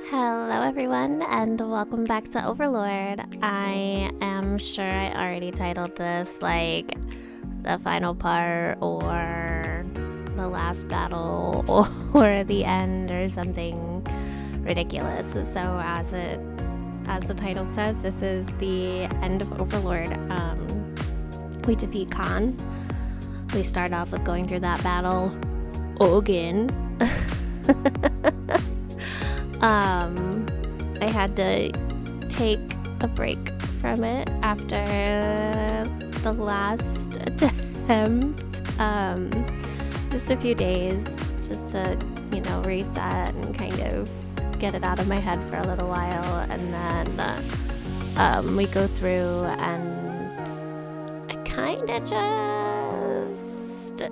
Hello everyone and welcome back to Overlord. I am sure I already titled this like the final part or the last battle or the end or something ridiculous. So as the title says, this is the end of Overlord. We defeat Khan. We start off with going through that battle again. I had to take a break from it after the last attempt. Just a few days, just to, reset and kind of get it out of my head for a little while. And then we go through and I kind of just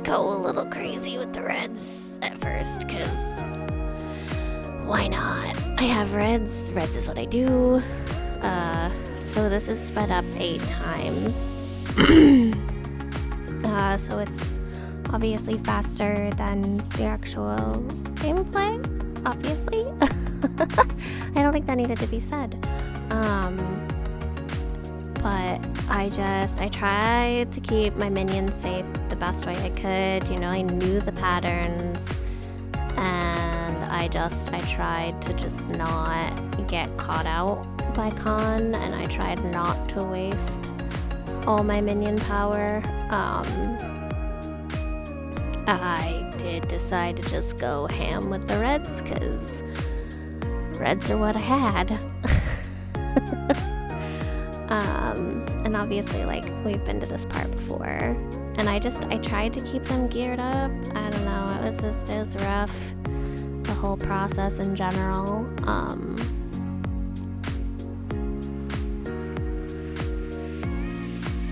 go a little crazy with the reds at first, because why not? I have reds. Reds is what I do. So this is sped up 8 times. So it's obviously faster than the actual gameplay, obviously. I don't think that needed to be said. But I tried to keep my minions safe the best way I could. I knew the patterns, and I tried to just not get caught out by Khan, and I tried not to waste all my minion power. I did decide to just go ham with the reds, because reds are what I had. And obviously, we've been to this part before, and I tried to keep them geared up. I don't know, it was rough, the whole process in general.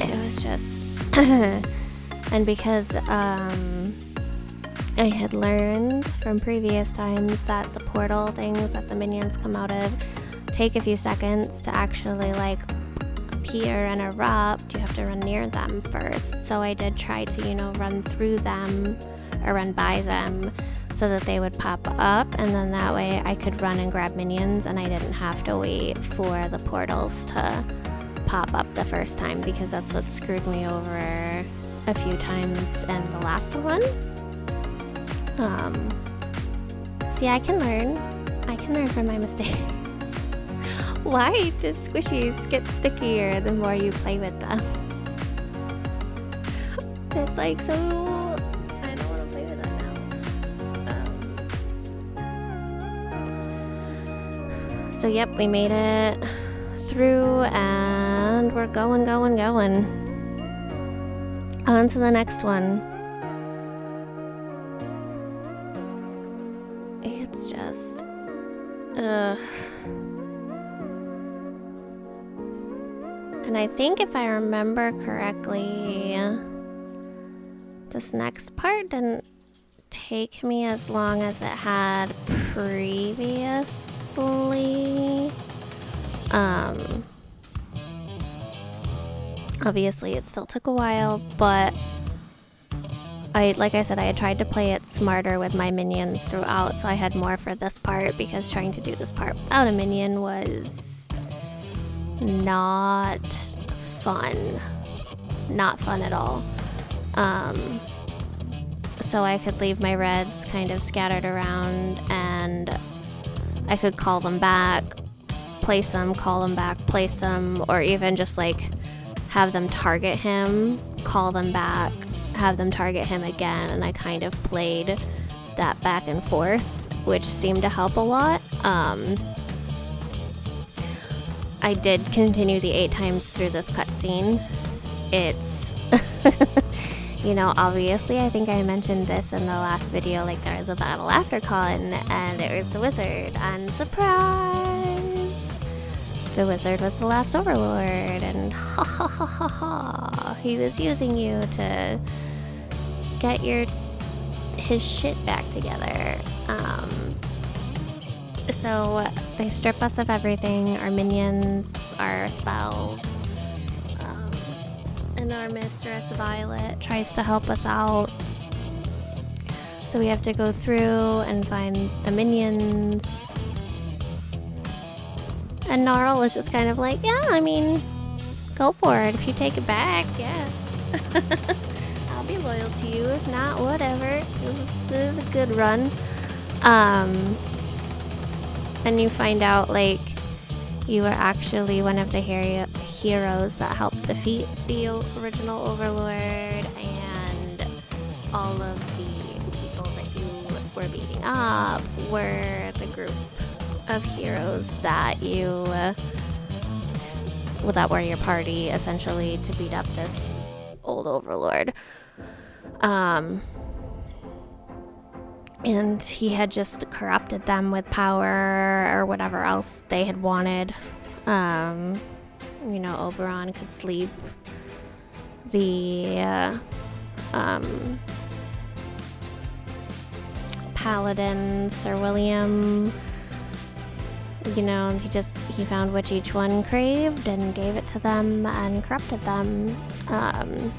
It was just, and because, I had learned from previous times that the portal things that the minions come out of take a few seconds to actually, appear and erupt. You have to run near them first. So I did try to, run through them or run by them so that they would pop up, and then that way I could run and grab minions and I didn't have to wait for the portals to pop up the first time, because that's what screwed me over a few times in the last one. See, I can learn from my mistakes. Why do squishies get stickier the more you play with them? It's so... I don't want to play with that now. So yep, we made it through, and we're going. On to the next one. It's just... And I think if I remember correctly, this next part didn't take me as long as it had previously. Obviously it still took a while, but like I said, I had tried to play it smarter with my minions throughout, so I had more for this part, because trying to do this part without a minion was not fun at all. So I could leave my reds kind of scattered around, and I could call them back, place them, call them back, place them, or even just have them target him, call them back, have them target him again, and I kind of played that back and forth, which seemed to help a lot. I did continue the 8 times through this cutscene. It's, obviously, I think I mentioned this in the last video, there was a battle after Khan, and it was the wizard, and surprise! The wizard was the last Overlord, and ha ha ha ha ha, he was using you to get his shit back together. So they strip us of everything, our minions, our spells, and our mistress Violet tries to help us out. So we have to go through and find the minions. And Gnarl is just kind of like, yeah, I mean, go for it. If you take it back, yeah. I'll be loyal to you. If not, whatever. This is a good run. And you find out, like, you were actually one of the heroes that helped defeat the original Overlord, and all of the people that you were beating up were the group of heroes that you that were your party, essentially, to beat up this old Overlord. And he had just corrupted them with power or whatever else they had wanted. Oberon could sleep. The Paladin, Sir William, he found which each one craved and gave it to them and corrupted them. And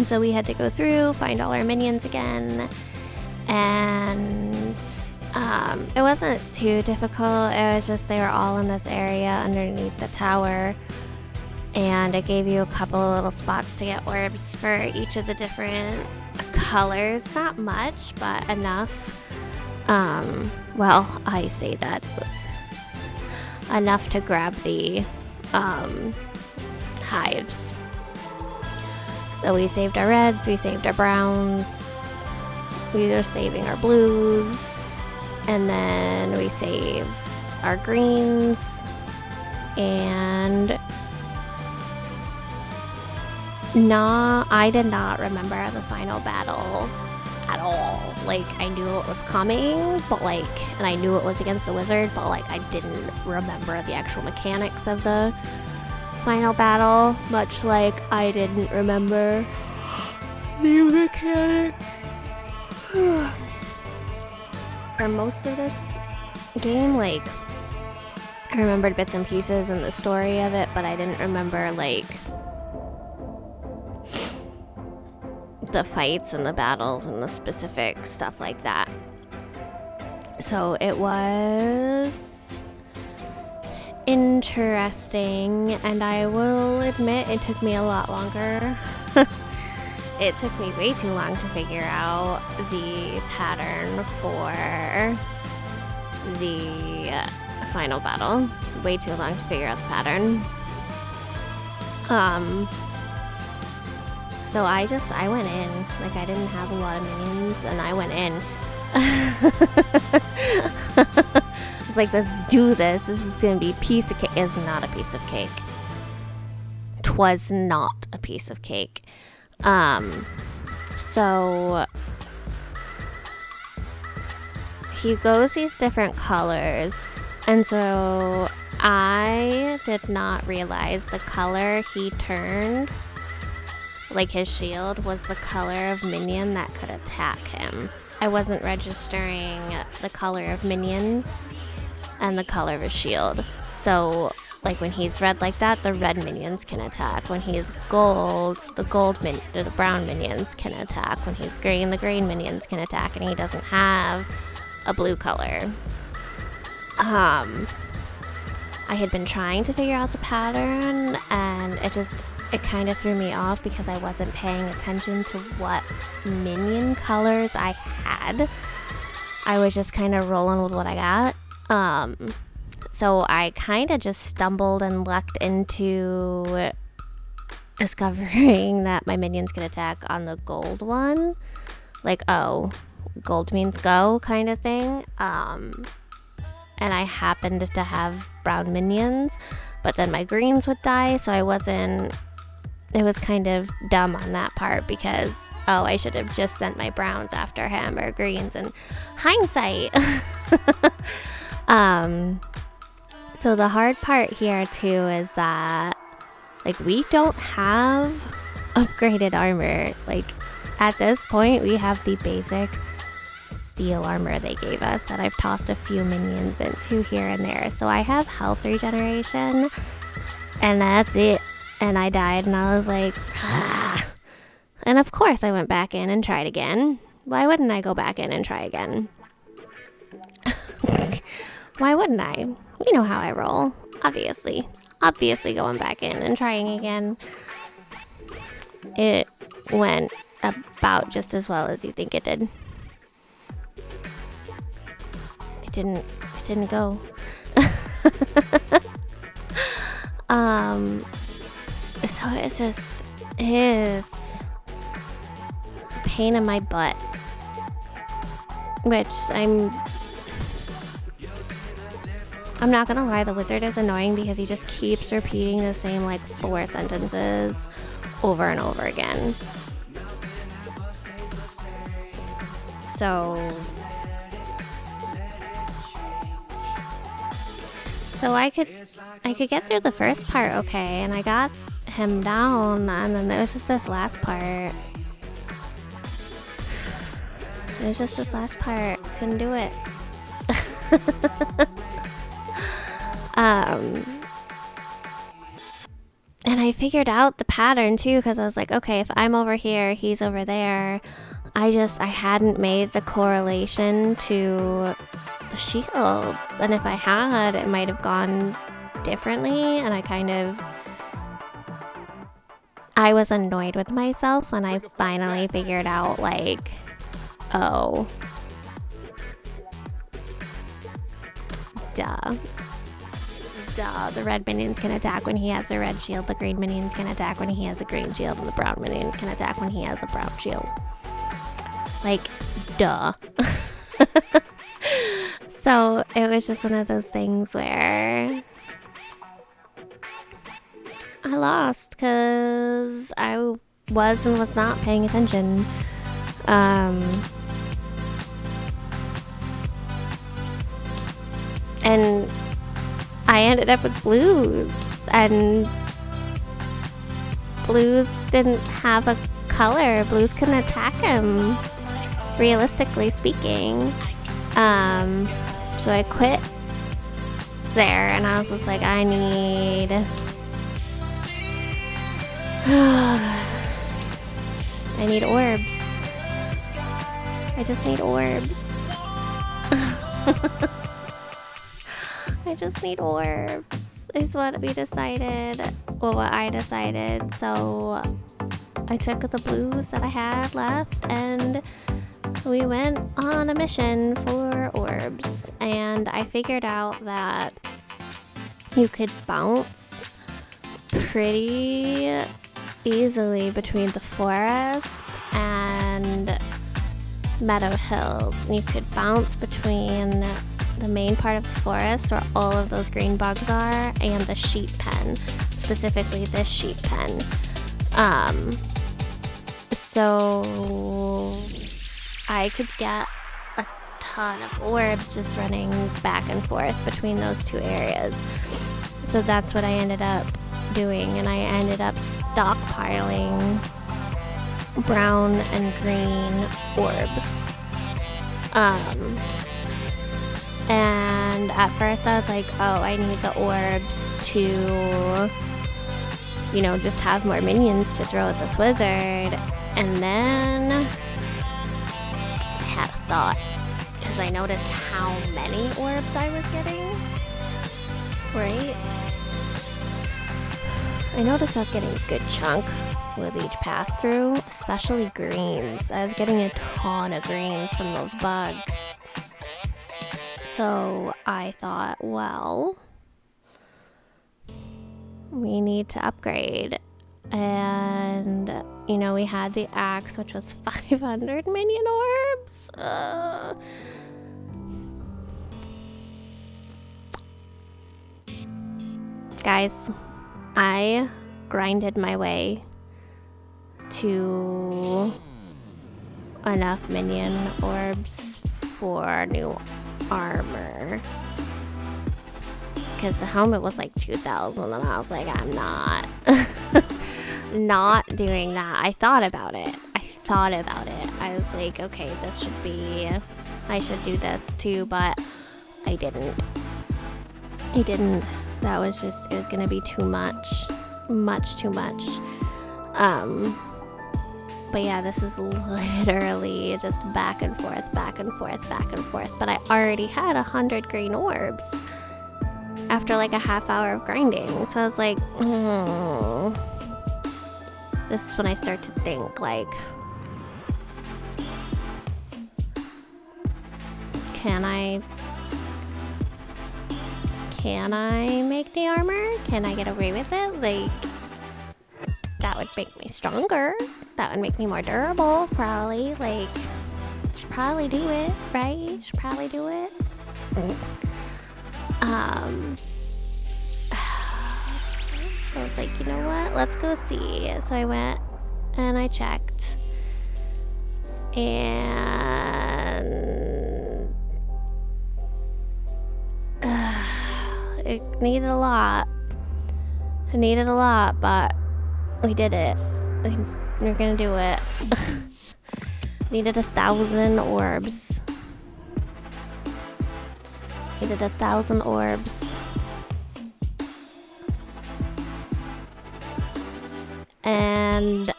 so we had to go through, find all our minions again. And it wasn't too difficult. It was just they were all in this area underneath the tower, and it gave you a couple of little spots to get orbs for each of the different colors. Not much, but enough. I say that was enough to grab the hives. So we saved our reds, we saved our browns, we are saving our blues, and then we save our greens, and I did not remember the final battle at all. Like, I knew it was coming, and I knew it was against the wizard, but I didn't remember the actual mechanics of the final battle, much like I didn't remember the mechanics for most of this game. I remembered bits and pieces and the story of it, but I didn't remember the fights and the battles and the specific stuff like that. So it was interesting, and I will admit it took me a lot longer. It took me way too long to figure out the pattern for the final battle. Way too long to figure out the pattern. So I went in. I didn't have a lot of minions, and I went in. I was like, let's do this. This is gonna be a piece of cake. It's not a piece of cake. 'Twas not a piece of cake. So he goes these different colors, and so I did not realize the color he turned, his shield, was the color of minion that could attack him. I wasn't registering the color of minion and the color of his shield. So when he's red like that, the red minions can attack. When he's gold, the brown minions can attack. When he's green, the green minions can attack, and he doesn't have a blue color. I had been trying to figure out the pattern, and it kind of threw me off because I wasn't paying attention to what minion colors I had. I was just kind of rolling with what I got. So I kind of just stumbled and lucked into discovering that my minions can attack on the gold one. Gold means go kind of thing. And I happened to have brown minions, but then my greens would die, so it was kind of dumb on that part because, I should have just sent my browns after him, or greens, and hindsight. So the hard part here too is that we don't have upgraded armor. At this point we have the basic steel armor they gave us that I've tossed a few minions into here and there. So I have health regeneration, and that's it. And I died, and I was like, ah. And of course I went back in and tried again, Why wouldn't I go back in and try again? Why wouldn't I? You know how I roll. Obviously. Obviously going back in and trying again. It went about just as well as you think it did. It didn't go. So it's just a pain in my butt. Which I'm not gonna lie, the wizard is annoying because he just keeps repeating the same like 4 sentences over and over again. So I could get through the first part okay, and I got him down, and then there was just this last part. Couldn't do it. And I figured out the pattern too, because I was like, okay, if I'm over here, he's over there. I hadn't made the correlation to the shields, and if I had, it might have gone differently, and I was annoyed with myself when I finally figured out, like, oh, duh, the red minions can attack when he has a red shield, the green minions can attack when he has a green shield, and the brown minions can attack when he has a brown shield. Like, duh. So it was just one of those things where I lost because I was not paying attention. And I ended up with blues, and blues didn't have a color. Blues couldn't attack him, realistically speaking. So I quit there, and I was just like, I need orbs. I just need orbs. I just need orbs is what we decided. Well, what I decided. So I took the blues that I had left, and we went on a mission for orbs. And I figured out that you could bounce pretty easily between the forest and Meadow Hills. And you could bounce between the main part of the forest where all of those green bugs are and the sheep pen, specifically this sheep pen. So I could get a ton of orbs just running back and forth between those two areas. So that's what I ended up doing, and I ended up stockpiling brown and green orbs. And at first I was like, oh, I need the orbs to, just have more minions to throw at this wizard. And then I had a thought, because I noticed how many orbs I was getting, right? I noticed I was getting a good chunk with each pass through, especially greens. I was getting a ton of greens from those bugs. So I thought, well, we need to upgrade. And, we had the axe, which was 500 minion orbs. Guys, I grinded my way to enough minion orbs for new armor, because the helmet was like 2,000, and I was like, I'm not doing that. I thought about it. I was like, okay, I should do this too, but I didn't. That was it was gonna be too much too much. But But yeah, this is literally just back and forth, back and forth, back and forth. But I already had 100 green orbs after like a half hour of grinding. So I was like, This is when I start to think like, can I make the armor? Can I get away with it? Like, that would make me stronger. That would make me more durable, probably. Like, should probably do it, right? Should probably do it. So I was like, you know what? Let's go see. So I went and I checked. And it needed a lot. It needed a lot, but we did it. We're gonna do it. Needed 1,000 orbs. Needed 1,000 orbs. And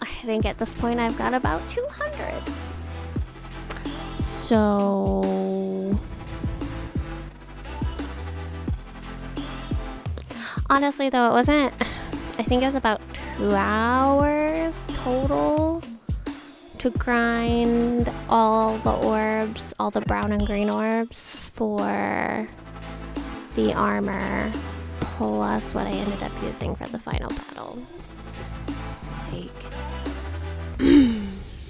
I think at this point I've got about 200. So honestly though, it wasn't, I think it was about 2 hours total to grind all the orbs, all the brown and green orbs for the armor, plus what I ended up using for the final battle. Like,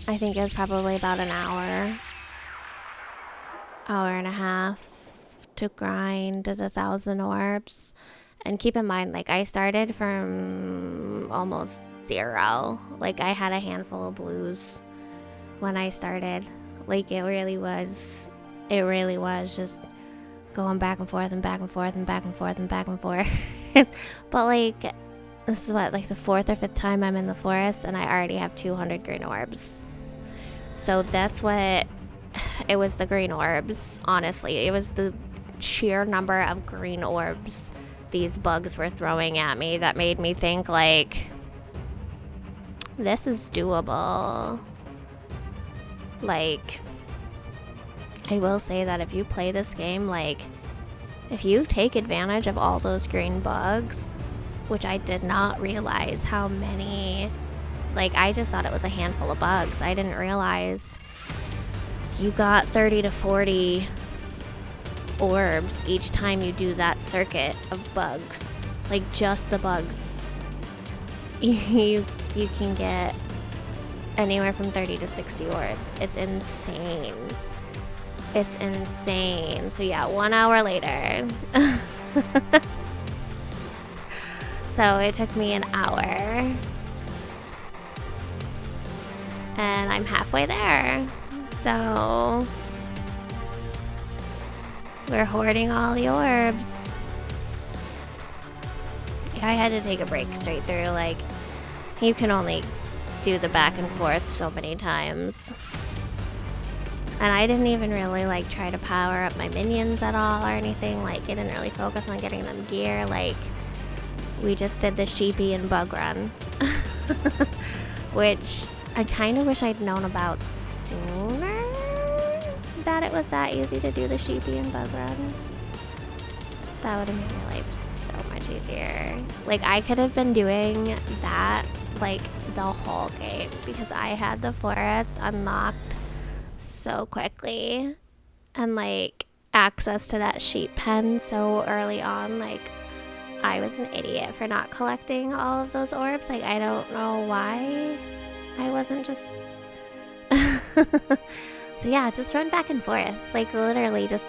I think it was probably about an hour and a half to grind the 1,000 orbs. And keep in mind, like, I started from almost 0. Like, I had a handful of blues when I started. Like, it really was just going back and forth and back and forth and back and forth and back and forth. But like, this is what, like the 4th or 5th time I'm in the forest, and I already have 200 green orbs. So that's what, it was the green orbs, honestly. It was the sheer number of green orbs these bugs were throwing at me that made me think like, this is doable. Like, I will say that if you play this game, like, if you take advantage of all those green bugs, which I did not realize how many, like, I just thought it was a handful of bugs. I didn't realize you got 30 to 40 orbs each time you do that circuit of bugs. Like, just the bugs. You can get anywhere from 30 to 60 orbs. It's insane. It's insane. So yeah, 1 hour later. So it took me an hour. And I'm halfway there. So we're hoarding all the orbs. Yeah, I had to take a break straight through. Like, you can only do the back and forth so many times. And I didn't even really like try to power up my minions at all or anything. Like, I didn't really focus on getting them gear. Like, we just did the sheepy and bug run. Which I kind of wish I'd known about sooner, that it was that easy to do the sheepy and bug run. That would have made my life so much easier. Like, I could have been doing that like the whole game because I had the forest unlocked so quickly and like access to that sheep pen so early on. Like, I was an idiot for not collecting all of those orbs. Like, I don't know why I wasn't just so yeah, just run back and forth, like literally just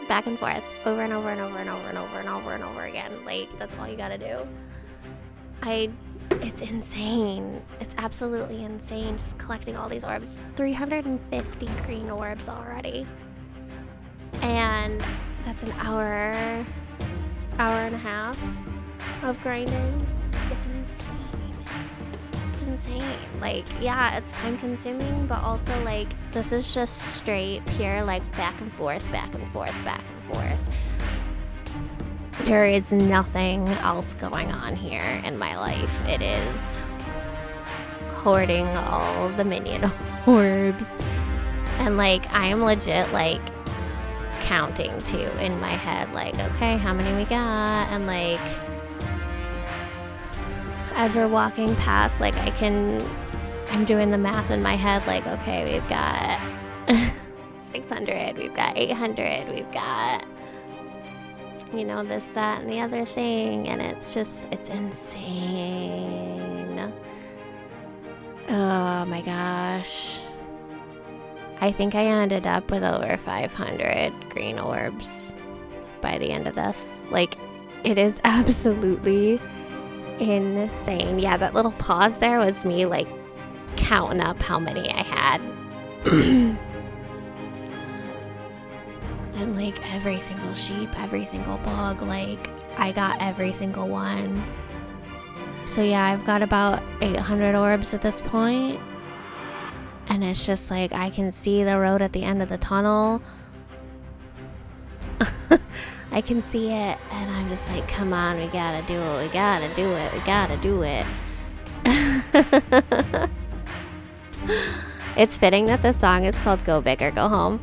back and forth over and over and over and over and over and over and over again. Like, that's all you gotta do. It's insane. It's absolutely insane just collecting all these orbs. 350 green orbs already. And that's an hour and a half of grinding. It's insane. It's insane. Like, yeah, it's time consuming, but also like, this is just straight, pure, like back and forth, back and forth, back and forth. There is nothing else going on here in my life. It is hoarding all the minion orbs. And like, I am legit like counting too in my head, like, okay, how many we got? And like, as we're walking past, like, I'm doing the math in my head, like, okay, we've got 600, we've got 800, we've got, you know, this, that, and the other thing, and it's insane. Oh my gosh. I think I ended up with over 500 green orbs by the end of this. Like, it is absolutely insane. Yeah, that little pause there was me, like, counting up how many I had. And, like, every single sheep, every single bug, like, I got every single one. So, yeah, I've got about 800 orbs at this point. And it's just like, I can see the road at the end of the tunnel. I can see it, and I'm just like, come on, we gotta do it, we gotta do it, we gotta do it. It's fitting that this song is called Go Big or Go Home.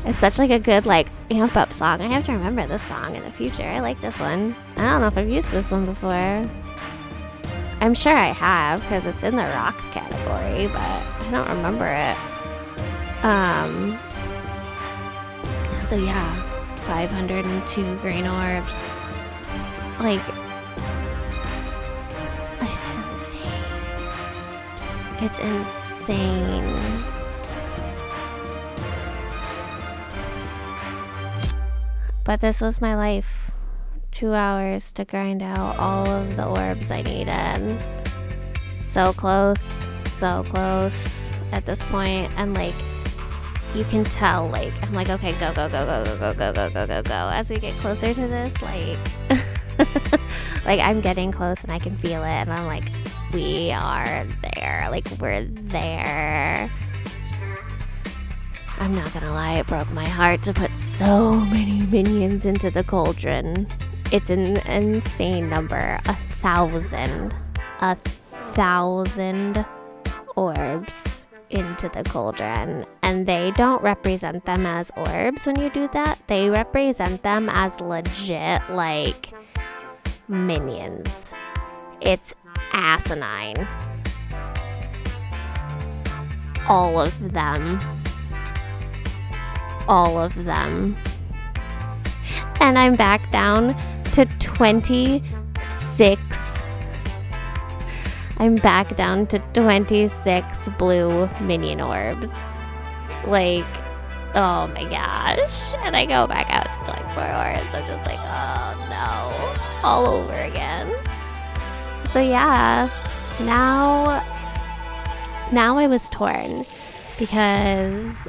It's such like a good like amp up song. I have to remember this song in the future. I like this one. I don't know if I've used this one before. I'm sure I have, because it's in the rock category, but I don't remember it. So yeah, 502 green orbs. Like, it's insane. It's insane. But this was my life. 2 hours to grind out all of the orbs I needed. So close at this point. And like, you can tell, like, I'm like, okay, go. As we get closer to this, like, like, I'm getting close and I can feel it. And I'm like, we are there. Like, we're there. I'm not gonna lie, it broke my heart to put so many minions into the cauldron. It's an insane number. 1,000 orbs into the cauldron. And they don't represent them as orbs when you do that. They represent them as legit, like, minions. It's asinine. All of them. And I'm back down to 26. I'm back down to 26 blue minion orbs. Like, oh my gosh. And I go back out to collect 4 orbs. I'm just like, oh no. All over again. So yeah, now I was torn, because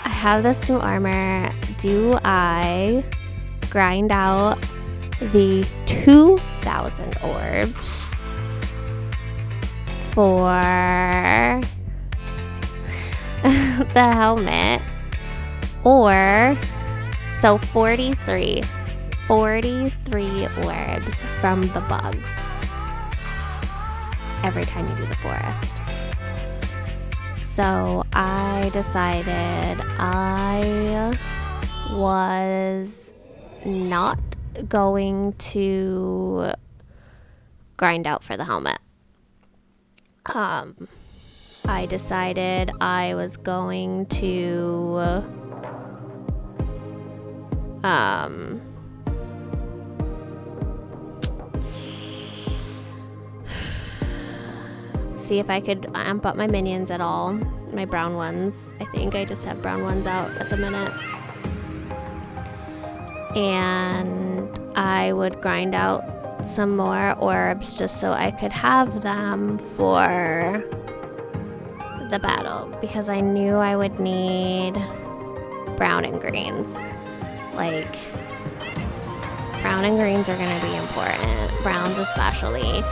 I have this new armor. Do I grind out the 2,000 orbs for the helmet? Or, so 43 orbs from the bugs every time you do the forest. So I decided I was not going to grind out for the helmet. I decided I was going to see if I could amp up my minions at all. My brown ones. I think I just have brown ones out at the minute. And I would grind out some more orbs just so I could have them for the battle, because I knew I would need brown and greens. Like, brown and greens are going to be important. Browns especially.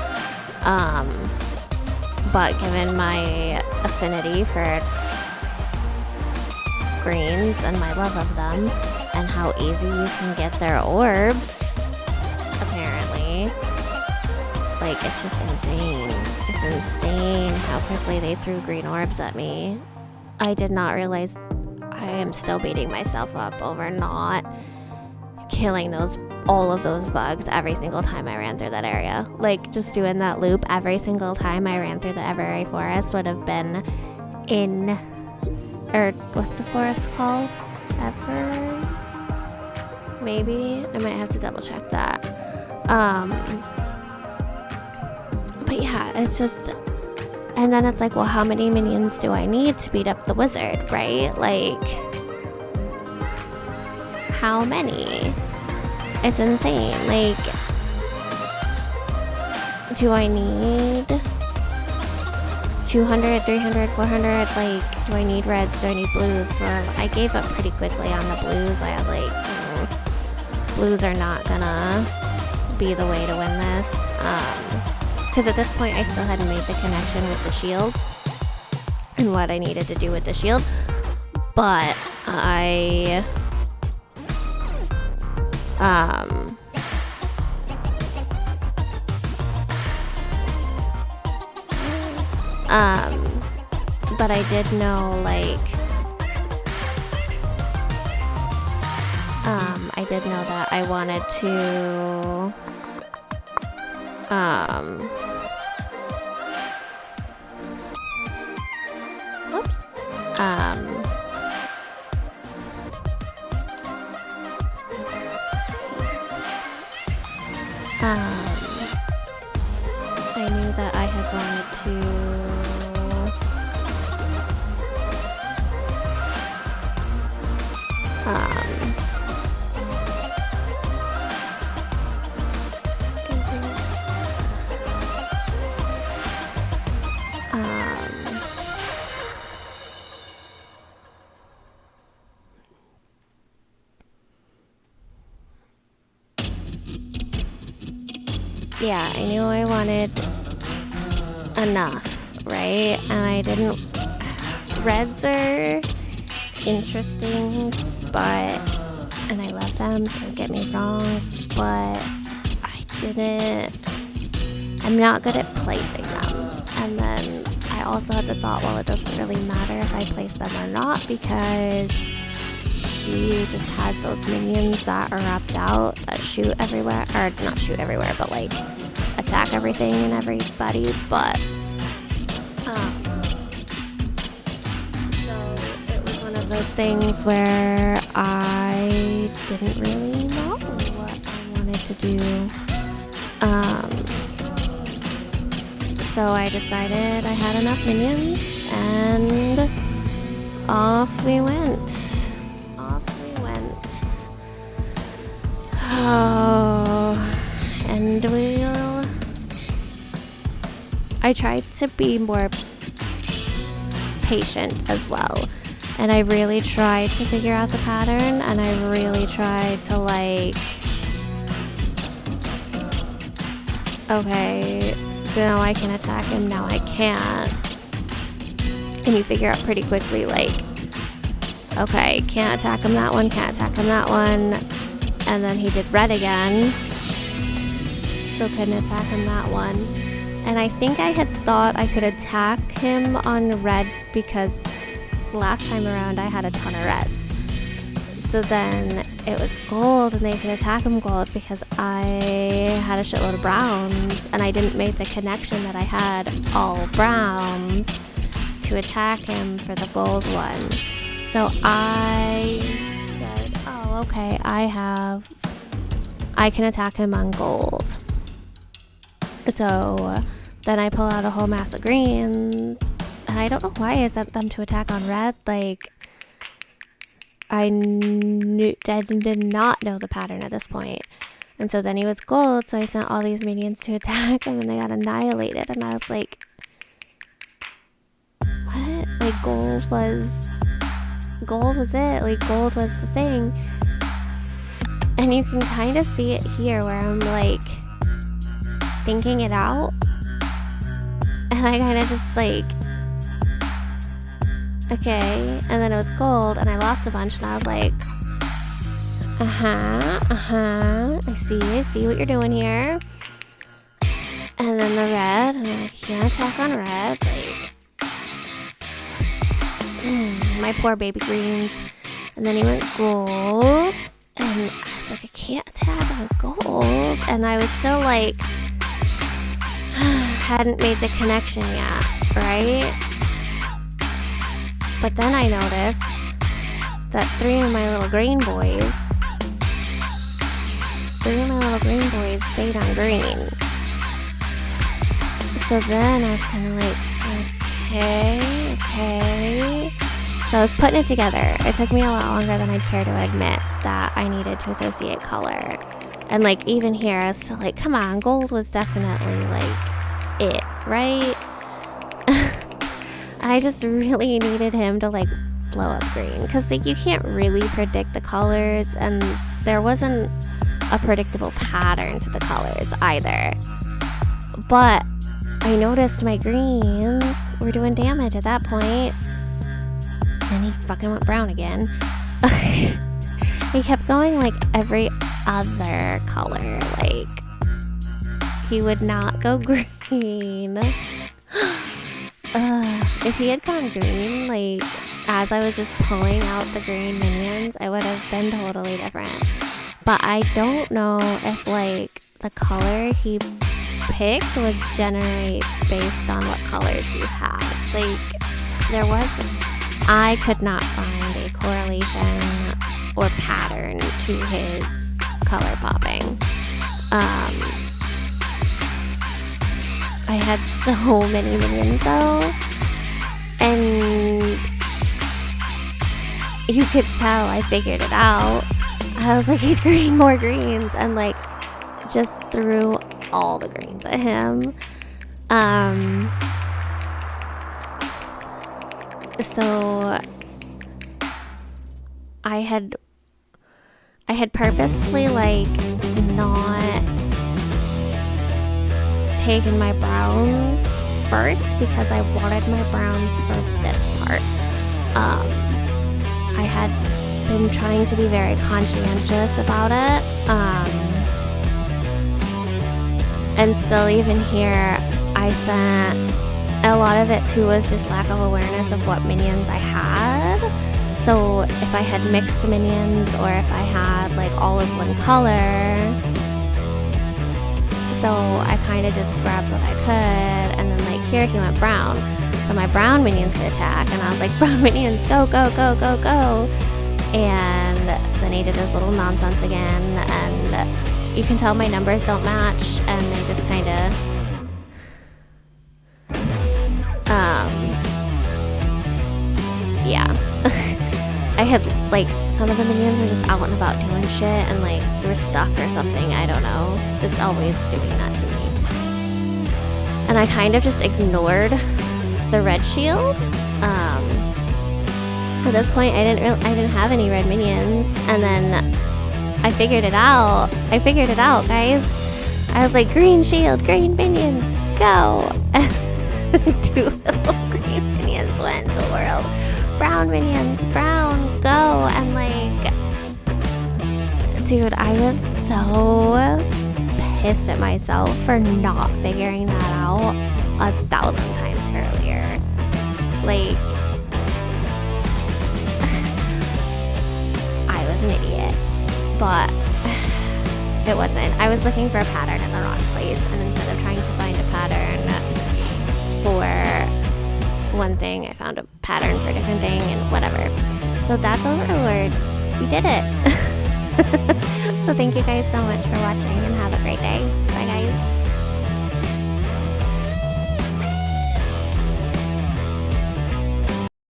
But given my affinity for greens and my love of them and how easy you can get their orbs, apparently. Like, it's just insane. It's insane how quickly they threw green orbs at me. I did not realize I am still beating myself up over not killing all of those bugs every single time I ran through that area. Like, just doing that loop every single time I ran through the Evergreen Forest would have been or what's the forest called? Maybe? I might have to double check that. But yeah, it's just, and then it's like, well, how many minions do I need to beat up the wizard, right? Like, how many? It's insane. Like, do I need 200, 300, 400? Like, do I need reds? Do I need blues? I gave up pretty quickly on the blues. I was like, blues are not gonna be the way to win this. Because at this point, I still hadn't made the connection with the shield and what I needed to do with the shield. But but I did know, like, I did know that I wanted to, I knew that I had wanted to yeah, I knew I wanted enough, right? And I didn't, reds are interesting, and I love them, don't get me wrong, but I'm not good at placing them. And then I also had the thought, well, it doesn't really matter if I place them or not, because he just has those minions that erupt out, that shoot everywhere, or not shoot everywhere, but like attack everything and everybody. But so it was one of those things where I didn't really know what I wanted to do. So I decided I had enough minions, and off we went. Oh, and I tried to be more patient as well, and I really tried to figure out the pattern, and I really tried to, like, okay, now I can attack him, now I can't, and you figure out pretty quickly, like, okay, can't attack him that one, can't attack him that one. And then he did red again, so couldn't attack him that one. And I think I had thought I could attack him on red because last time around I had a ton of reds. So then it was gold and they could attack him gold because I had a shitload of browns, and I didn't make the connection that I had all browns to attack him for the gold one. So I okay, I can attack him on gold. So then I pull out a whole mass of greens, and I don't know why I sent them to attack on red. Like, I did not know the pattern at this point. And so then he was gold, so I sent all these minions to attack him, and they got annihilated. And I was like, what? Like, gold was it. Like, gold was the thing. And you can kind of see it here where I'm, like, thinking it out. And I kind of just, like, Okay, and then it was gold, and I lost a bunch, and I was like, I see what you're doing here. And then the red, and then I can't attack on red, like, my poor baby greens. And then he went gold, and I was like, I can't attack on gold, and I was still like, hadn't made the connection yet, right? But then I noticed that three of my little green boys stayed on green. So then I was kind of like, okay. So I was putting it together. It took me a lot longer than I'd care to admit that I needed to associate color. And like even here, I was still like, come on, gold was definitely like it, right? I just really needed him to like blow up green, because like you can't really predict the colors, and there wasn't a predictable pattern to the colors either. But I noticed my greens were doing damage at that point. Then he fucking went brown again. He kept going like every other color. Like, he would not go green. If he had gone green, like, as I was just pulling out the green minions, it would have been totally different. But I don't know if, like, the color he picked would generate based on what colors you have. Like, I could not find a correlation or pattern to his color popping. I had so many minions though, and you could tell I figured it out. I was like, he's green, more greens, and like just threw all the greens at him. So I had purposefully like not taken my browns first because I wanted my browns for this part. I had been trying to be very conscientious about it, and still even here I sent a lot of it too was just lack of awareness of what minions I had. So if I had mixed minions or if I had like all of one color, so I kind of just grabbed what I could, and then like here he went brown, so my brown minions could attack, and I was like, brown minions, go, go, go, go, go. And then he did his little nonsense again, and you can tell my numbers don't match, and they just kind of yeah. I had like some of the minions were just out and about doing shit, and like they were stuck or something, I don't know. It's always doing that to me. And I kind of just ignored the red shield. At this point I didn't have any red minions, and then I figured it out, guys. I was like, green shield, green minions, go. 2 little green minions went into the world. Brown minions, brown, go. And like, dude, I was so pissed at myself for not figuring that out 1,000 times earlier. Like, I was an idiot, but it wasn't. I was looking for a pattern in the wrong place, and instead of trying to find a pattern for one thing, I found a pattern for a different thing, and whatever. So that's Overlord. We did it. So thank you guys so much for watching, and have a great day. Bye guys.